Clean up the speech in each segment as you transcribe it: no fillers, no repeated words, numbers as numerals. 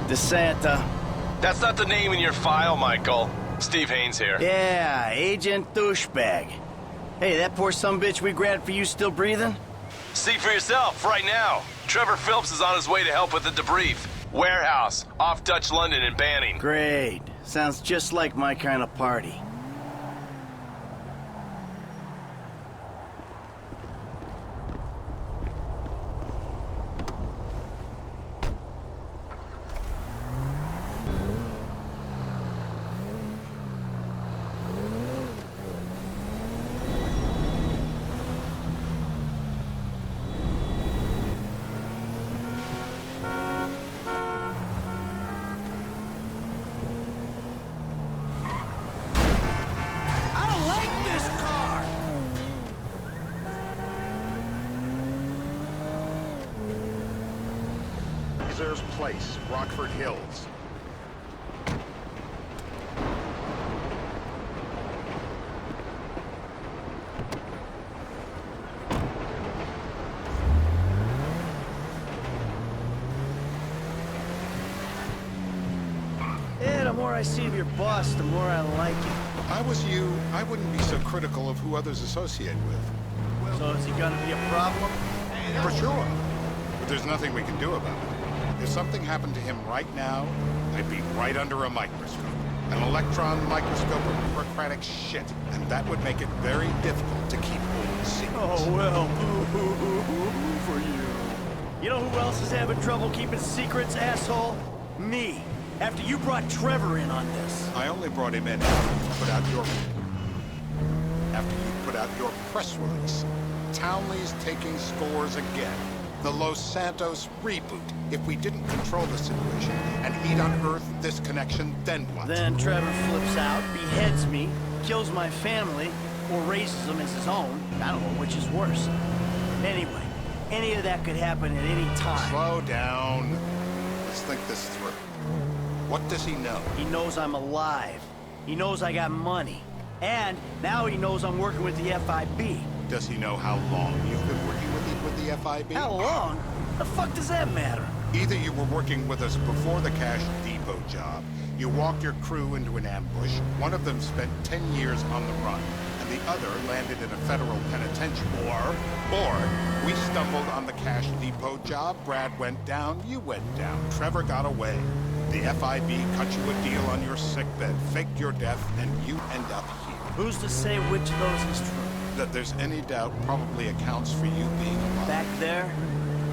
DeSanta. That's not the name in your file, Michael. Steve Haynes here. Yeah, Agent Douchebag. Hey, that poor sumbitch we grabbed for you still breathing? See for yourself, right now. Trevor Phillips is on his way to help with the debrief. Warehouse, off Dutch London and Banning. Great. Sounds just like my kind of party. Place, Rockford Hills. Yeah, the more I see of your boss, the more I like it. If I was you, I wouldn't be so critical of who others associate with. So is he gonna be a problem? For sure. But there's nothing we can do about it. If something happened to him right now, I'd be right under a microscope. An electron microscope of bureaucratic shit. And that would make it very difficult to keep old secrets. Oh, well, boo-hoo-hoo-hoo for you. You know who else is having trouble keeping secrets, asshole? Me. After you brought Trevor in on this. I only brought him in after you put out your press release. Townley's taking scores again. The Los Santos reboot. If we didn't control the situation and he'd unearthed this connection, then what? Then Trevor flips out, beheads me, kills my family, or raises them as his own. I don't know which is worse. Anyway, any of that could happen at any time. Slow down. Let's think this through. What does he know? He knows I'm alive. He knows I got money. And now he knows I'm working with the FIB. Does he know how long you've been working with the FIB? How long? The fuck does that matter? Either you were working with us before the Cash Depot job, you walked your crew into an ambush, one of them spent 10 years on the run, and the other landed in a federal penitentiary. Or we stumbled on the Cash Depot job, Brad went down, you went down, Trevor got away. The FIB cut you a deal on your sickbed, faked your death, and you end up here. Who's to say which of those is true? That there's any doubt probably accounts for you being alive. Back there,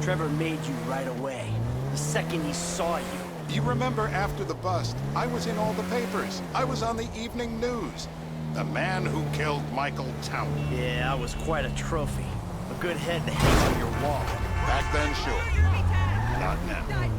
Trevor made you right away. The second he saw you. You remember after the bust, I was in all the papers. I was on the evening news. The man who killed Michael Townley. Yeah, I was quite a trophy. A good head to hang on your wall. Back then, sure. Not now.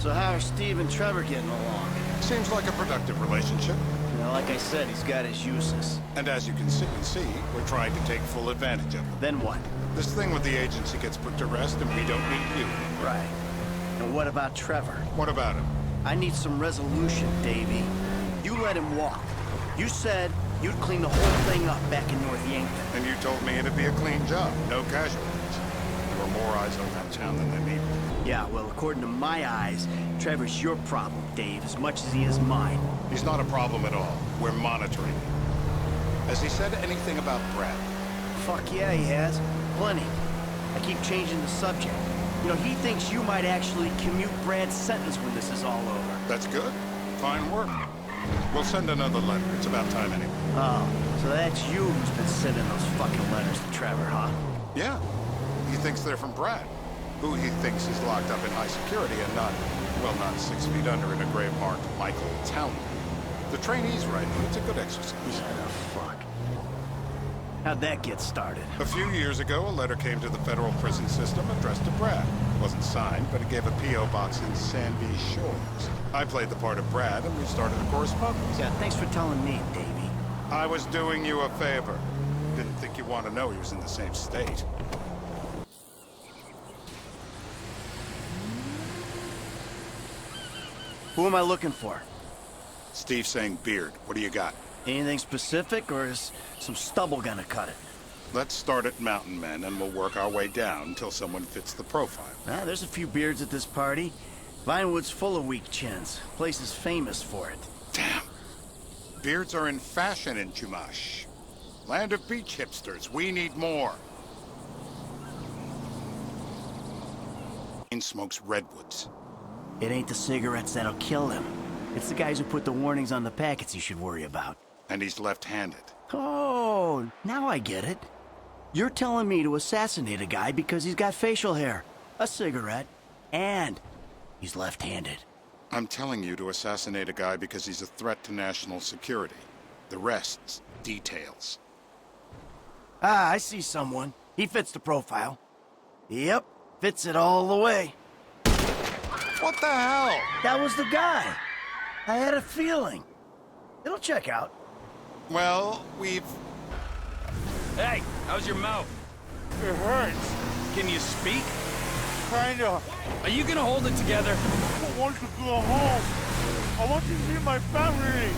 So how are Steve and Trevor getting along? Seems like a productive relationship. You know, like I said, he's got his uses. And as you can see, we're trying to take full advantage of them. Then what? This thing with the agency gets put to rest and we don't need you. Right. And what about Trevor? What about him? I need some resolution, Davey. You let him walk. You said you'd clean the whole thing up back in North Yankton. And you told me it'd be a clean job, no casualties. There were more eyes on that town than they needed. Yeah, well, according to my eyes, Trevor's your problem, Dave, as much as he is mine. He's not a problem at all. We're monitoring him. Has he said anything about Brad? Fuck yeah, he has. Plenty. I keep changing the subject. You know, he thinks you might actually commute Brad's sentence when this is all over. That's good. Fine work. We'll send another letter. It's about time anyway. Oh, so that's you who's been sending those fucking letters to Trevor, huh? Yeah. He thinks they're from Brad, who he thinks is locked up in high security and not 6 feet under in a grave marked Michael Townley. The trainee's right. It's a good exercise. Yeah, fuck. How'd that get started? A few years ago, a letter came to the federal prison system addressed to Brad. It wasn't signed, but it gave a P.O. box in Sandy Shores. I played the part of Brad, and we started a correspondence. Yeah, thanks for telling me, Davey. I was doing you a favor. Didn't think you'd want to know he was in the same state. Who am I looking for? Steve saying Beard. What do you got? Anything specific, or is some stubble gonna cut it? Let's start at Mountain Men, and we'll work our way down until someone fits the profile. Ah, there's a few beards at this party. Vinewood's full of weak chins. Place is famous for it. Damn. Beards are in fashion in Chumash. Land of beach hipsters. We need more. He smokes redwoods. It ain't the cigarettes that'll kill him. It's the guys who put the warnings on the packets you should worry about. And he's left-handed. Oh, now I get it. You're telling me to assassinate a guy because he's got facial hair, a cigarette, and he's left-handed. I'm telling you to assassinate a guy because he's a threat to national security. The rest's details. Ah, I see someone. He fits the profile. Yep, fits it all the way. What the hell? That was the guy. I had a feeling. It'll check out. Well, we've... Hey, how's your mouth? It hurts. Can you speak? Kinda. Are you gonna hold it together? I want to go home. I want to see my family.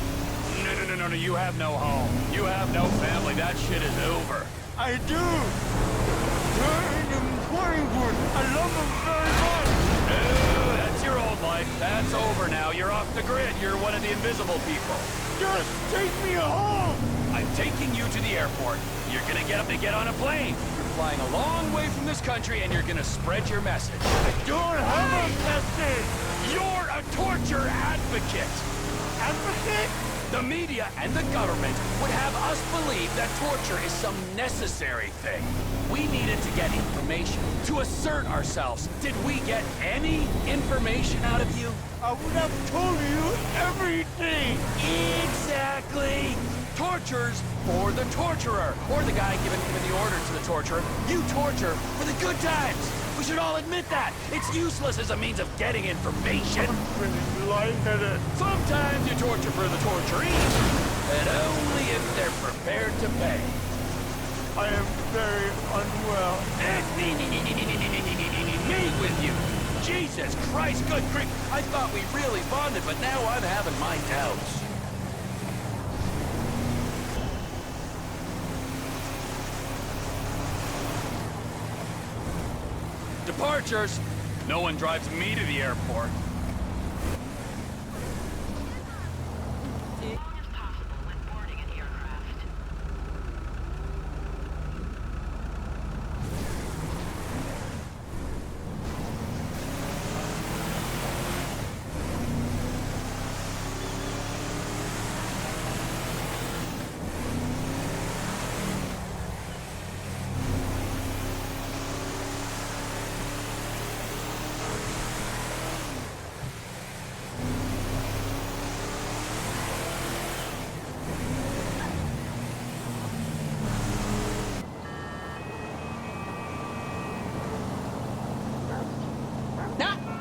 No, you have no home. You have no family. That shit is over. I do. They're in Boringwood. I love them very much. No, that's your old life. That's over now. You're off the grid. You're one of the invisible people. Just take me home. I'm taking you to the airport. You're gonna get up to get on a plane. You're flying a long way from this country and you're gonna spread your message. I don't have a message. You're a torture advocate. Advocate? The media and the government would have us believe that torture is some necessary thing. We needed to get information, to assert ourselves. Did we get any information out of you? I would have told you everything. Exactly! Torture's for the torturer, or the guy giving the order to the torturer. You torture for the good times. We should all admit that. It's useless as a means of getting information. Really lightheaded. Sometimes you torture for the torturee, but only if they're prepared to pay. I am very unwell. Me with you. Jesus Christ, good grief. I thought we really bonded, but now I'm having my doubts. Departures. No one drives me to the airport.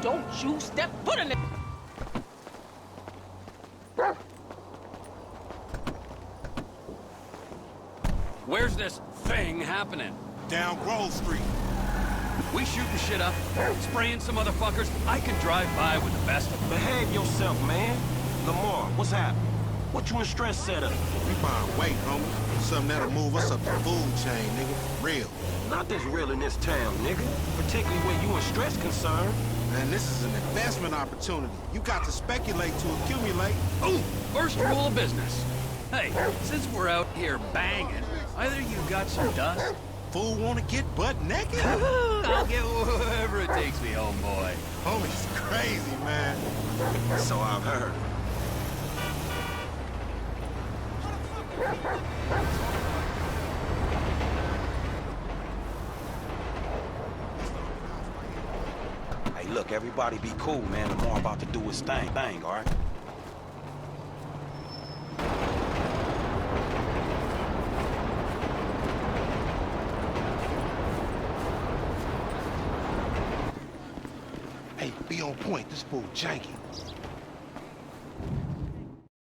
Don't you step foot in it! Where's this thing happening? Down Grove Street. We shooting shit up, spraying some motherfuckers. I can drive by with the best of them. Behave yourself, man. Lamar, what's happening? What you and Stress set up? We buying weight, homie. Something that'll move us up the food chain, nigga. Real. Not this real in this town, nigga. Particularly where you and Stress concerned. Man, this is an investment opportunity. You got to speculate to accumulate. Ooh, first rule of business. Hey, since we're out here banging, either you got some dust? Fool wanna get butt naked? I'll get wherever it takes me, homeboy. Homie's crazy, man. So I've heard. Hey, look, everybody be cool, man. Lamar about to do his thing, all right? Hey, be on point. This fool janky.